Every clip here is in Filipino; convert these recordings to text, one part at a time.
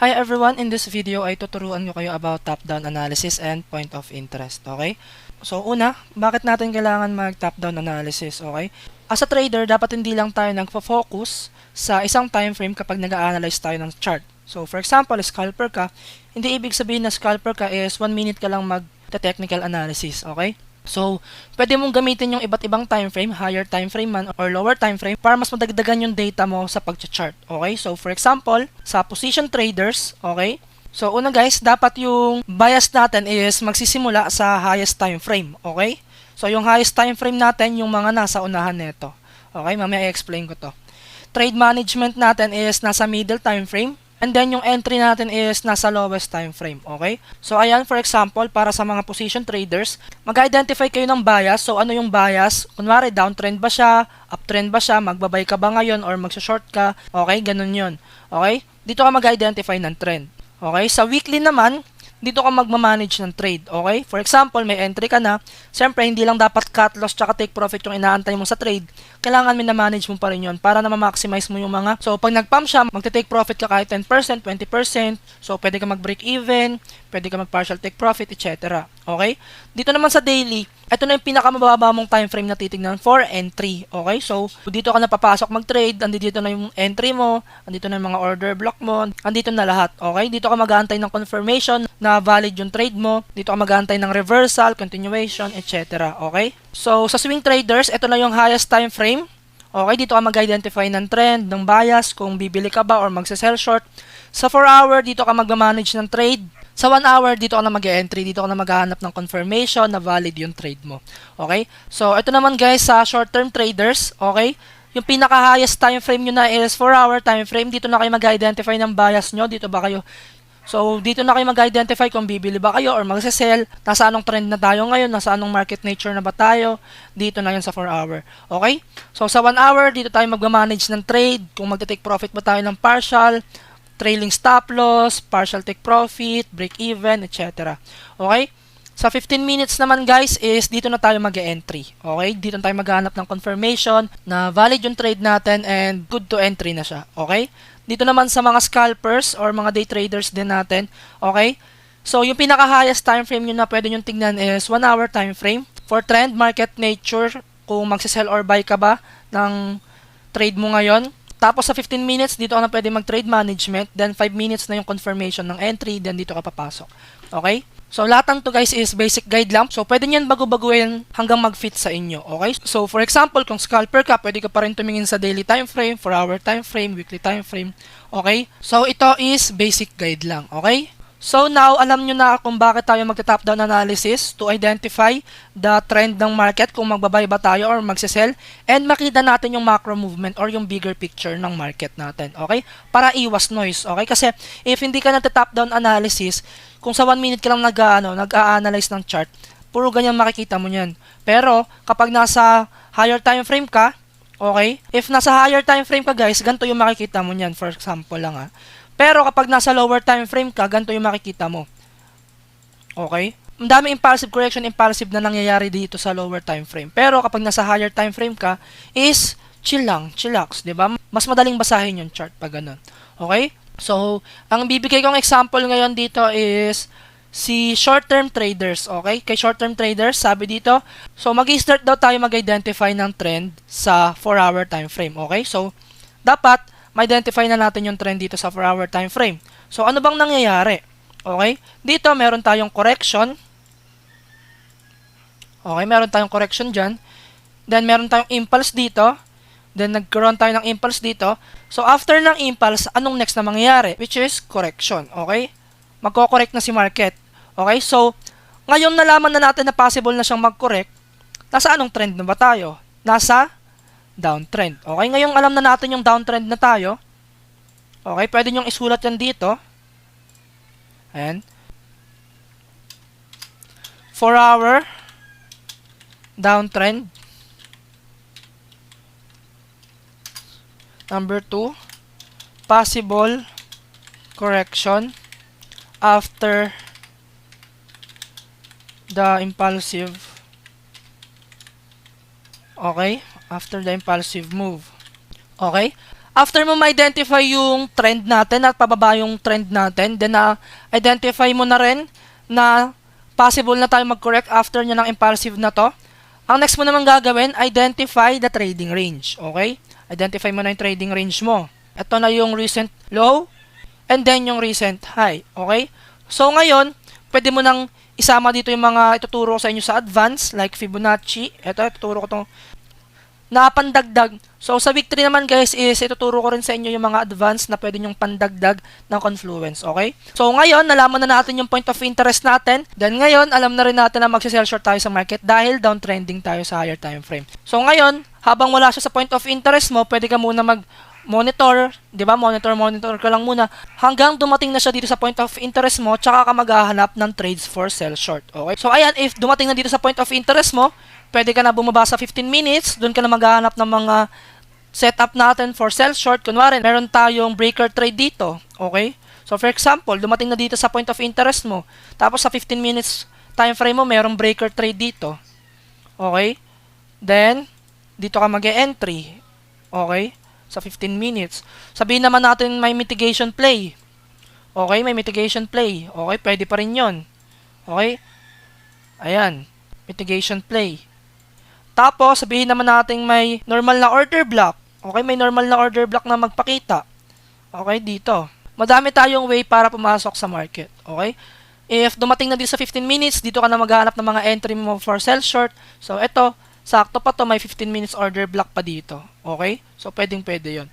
Hi everyone, in this video ay tuturuan ko kayo about top-down analysis and point of interest, okay? So una, bakit natin kailangan mag top-down analysis, okay? As a trader, dapat hindi lang tayo nagfo-focus sa isang time frame kapag nag-a-analyze tayo ng chart. So for example, scalper ka, hindi ibig sabihin na scalper ka is 1 minute ka lang mag-technical analysis, okay? So, pwede mong gamitin yung iba't ibang time frame, higher time frame man or lower time frame para mas madagdagan yung data mo sa pag-chart. Okay? So, for example, sa position traders, okay? So, una guys, dapat yung bias natin is magsisimula sa highest time frame, okay? So, yung highest time frame natin, yung mga nasa unahan nito. Okay? Mamaya i-explain ko to. Trade management natin is nasa middle time frame. And then, yung entry natin is nasa lowest time frame, okay? So, ayan, for example, para sa mga position traders, mag-identify kayo ng bias. So, ano yung bias? Kunwari, downtrend ba siya? Uptrend ba siya? Magbabay ka ba ngayon? Or magsa-short ka? Okay, ganun yun. Okay? Dito ka mag-identify ng trend. Okay? Sa weekly naman, dito ka magmamanage ng trade, okay? For example, may entry ka na, siyempre, hindi lang dapat cut loss tsaka take profit yung inaantay mo sa trade. Kailangan minamanage mo pa rin yun para na ma-maximize mo yung mga. So, pag nag-pump siya, magte-take profit ka kahit 10%, 20%. So, pwede ka mag-break even, pwede ka mag-partial take profit, etc. Okay? Dito naman sa daily, ito na yung pinakamababa mong time frame na titignan for entry. Okay? So, dito ka na papasok mag-trade, andito na yung entry mo, andito na yung mga order block mo, andito na lahat. Okay? Dito ka mag-aantay ng confirmation na valid yung trade mo. Dito ka mag-aantay ng reversal, continuation, etc. Okay? So, sa swing traders, ito na yung highest time frame. Okay? Dito ka mag-identify ng trend, ng bias, kung bibili ka ba or magsa-sell short. Sa 4 hour, dito ka mag-manage ng trade. Sa 1 hour, dito ka na mag-entry, dito ka na maghahanap ng confirmation na valid yung trade mo. Okay? So, ito naman guys sa short-term traders, okay? Yung pinaka-highest time frame nyo na is 4-hour time frame. Dito na kayo mag-identify ng bias nyo. Dito ba kayo? So, dito na kayo mag-identify kung bibili ba kayo or magse-sell. Nasa anong trend na tayo ngayon? Nasa anong market nature na ba tayo? Dito na yun sa 4-hour. Okay? So, sa 1 hour, dito tayo mag-manage ng trade. Kung magte-take profit ba tayo ng partial, trailing stop loss, partial take profit, break even, etc. Okay? Sa 15 minutes naman guys is dito na tayo mag-entry. Okay? Dito na tayo maghanap ng confirmation na valid yung trade natin and good to entry na siya. Okay? Dito naman sa mga scalpers or mga day traders din natin. Okay? So, yung pinaka-highest time frame nyo na pwede nyo tignan is 1 hour time frame. For trend, market nature, kung magsisell or buy ka ba ng trade mo ngayon. Tapos sa 15 minutes, dito ka na pwede mag-trade management. Then 5 minutes na yung confirmation ng entry. Then dito ka papasok. Okay? So lahat ng to guys is basic guide lang. So pwede nyan bago-baguhin hanggang mag-fit sa inyo. Okay? So for example, kung scalper ka, pwede ka pa rin tumingin sa daily time frame, 4-hour time frame, weekly time frame. Okay? So ito is basic guide lang. Okay? So now, alam nyo na kung bakit tayo magta-top down analysis to identify the trend ng market, kung magbabay ba tayo or magsisell, and makita natin yung macro movement or yung bigger picture ng market natin, okay? Para iwas noise, okay? Kasi if hindi ka nagta-top down analysis, kung sa 1 minute ka lang nag-a-analyze ng chart, puro ganyan makikita mo yan. Pero kapag nasa higher time frame ka, okay? If nasa higher time frame ka guys, ganito yung makikita mo yan, for example lang Pero kapag nasa lower time frame ka, ganito yung makikita mo. Okay? Ang daming impulsive correction, impulsive na nangyayari dito sa lower time frame. Pero kapag nasa higher time frame ka, is chill lang, chillax, di ba? Mas madaling basahin yung chart pag ganun. Okay? So, ang bibigay kong example ngayon dito is si short-term traders, okay? Kay short-term traders, sabi dito, so mag-start daw tayo mag-identify ng trend sa 4-hour time frame, okay? So, dapat ma-identify na natin yung trend dito sa 4-hour time frame. So, ano bang nangyayari? Okay? Dito, meron tayong correction. Okay, meron tayong correction dyan. Then, meron tayong impulse dito. Then, nagkaroon tayo ng impulse dito. So, after ng impulse, anong next na mangyayari? Which is correction. Okay? Magko-correct na si market. Okay? So, ngayon nalaman na natin na possible na siyang mag-correct. Nasa anong trend na ba tayo? Nasa downtrend. Okay, ngayon alam na natin yung downtrend na tayo. Okay, pwede nyo isulat yan dito. Ayan. 4-hour downtrend. Number 2, possible correction after the impulsive. Okay, after the impulsive move. Okay? After mo ma-identify yung trend natin at pababa yung trend natin, then identify mo na rin na possible na tayo mag-correct after niya ng impulsive na to. Ang next mo naman gagawin, identify the trading range. Okay? Identify mo na yung trading range mo. Ito na yung recent low and then yung recent high. Okay? So ngayon, pwede mo nang isama dito yung mga ituturo ko sa inyo sa advance like Fibonacci. Ito, ituturo ko itong na pandagdag. So, sa week 3 naman guys is ituturo ko rin sa inyo yung mga advance na pwede nyong pandagdag ng confluence, okay? So, ngayon, nalaman na natin yung point of interest natin. Then, ngayon, alam na rin natin na mag-sell short tayo sa market dahil downtrending tayo sa higher time frame. So, ngayon, habang wala siya sa point of interest mo, pwede ka muna monitor, 'di ba? Monitor ka lang muna hanggang dumating na siya dito sa point of interest mo, tsaka ka maghahanap ng trades for sell short. Okay? So ayan, if dumating na dito sa point of interest mo, pwede ka na bumaba sa 15 minutes, doon ka na maghahanap ng mga setup natin for sell short. Kunwari, meron tayong breaker trade dito, okay? So for example, dumating na dito sa point of interest mo, tapos sa 15 minutes time frame mo, merong breaker trade dito. Okay? Then dito ka mag-e-entry. Okay? Sa 15 minutes. Sabihin naman natin may mitigation play. Okay, may mitigation play. Okay, pwede pa rin yun. Okay? Ayan. Mitigation play. Tapos, sabihin naman natin may normal na order block. Okay, may normal na order block na magpakita. Okay, dito. Madami tayong way para pumasok sa market. Okay? If dumating na dito sa 15 minutes, dito ka na maghahanap ng mga entry mo for sell short. So, ito, sakto pa to, may 15 minutes order block pa dito. Okay? So, pwede yun.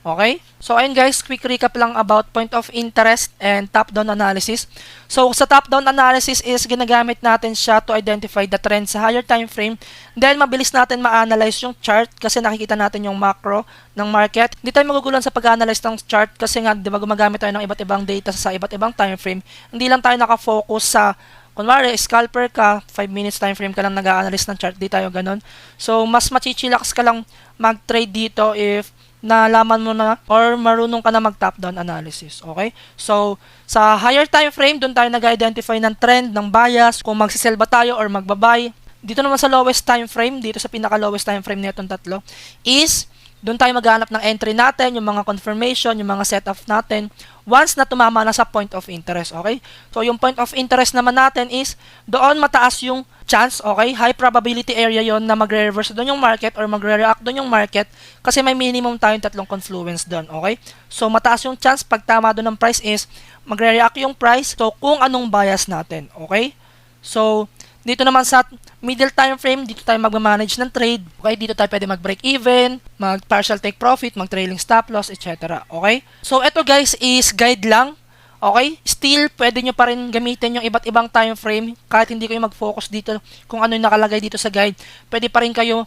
Okay? So, ayun guys, quick recap lang about point of interest and top-down analysis. So, sa top-down analysis is ginagamit natin siya to identify the trend sa higher time frame. Then, mabilis natin ma-analyze yung chart kasi nakikita natin yung macro ng market. Hindi tayo magugulan sa pag-analyze ng chart kasi nga, di ba, gumagamit tayo ng iba't ibang data sa iba't ibang time frame. Hindi lang tayo nakafocus sa kunwari, scalper ka, 5 minutes time frame ka lang nag-a-analyze ng chart, di tayo ganun. So, mas machichillax ka lang mag-trade dito if nalaman mo na or marunong ka na mag-top-down analysis. Okay? So, sa higher time frame, doon tayo nag-identify ng trend, ng bias, kung magsisell ba tayo or magbabuy. Dito naman sa lowest time frame, dito sa pinaka-lowest time frame nitong tatlo, is doon tayo maghanap ng entry natin, yung mga confirmation, yung mga setup natin, once na tumama na sa point of interest, okay? So, yung point of interest naman natin is, doon mataas yung chance, okay? High probability area yon na magre-reverse doon yung market or magre-react doon yung market kasi may minimum tayong tatlong confluence doon, okay? So, mataas yung chance pag tama doon ng price is, magre-react yung price, so kung anong bias natin, okay? So, dito naman sa middle time frame, dito tayo mag-manage ng trade. Okay, dito tayo pwede mag-break even, mag-partial take profit, mag-trailing stop loss, etc. Okay? So, ito guys is guide lang. Okay? Still, pwede nyo pa rin gamitin yung iba't ibang time frame kahit hindi kayo mag-focus dito kung ano yung nakalagay dito sa guide. Pwede pa rin kayo,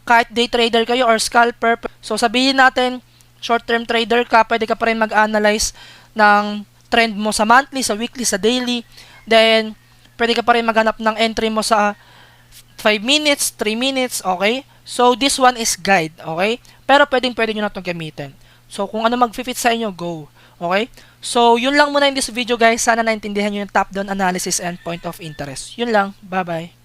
kahit day trader kayo or scalper. So, sabihin natin, short-term trader ka, pwede ka pa rin mag-analyze ng trend mo sa monthly, sa weekly, sa daily. Then, pwede ka pa rin maghanap ng entry mo sa 5 minutes, 3 minutes, okay? So, this one is guide, okay? Pero pwede nyo na itong gamitin. So, kung ano mag-fit sa inyo, go. Okay? So, yun lang muna in this video guys. Sana naintindihan nyo yung top-down analysis and point of interest. Yun lang. Bye-bye.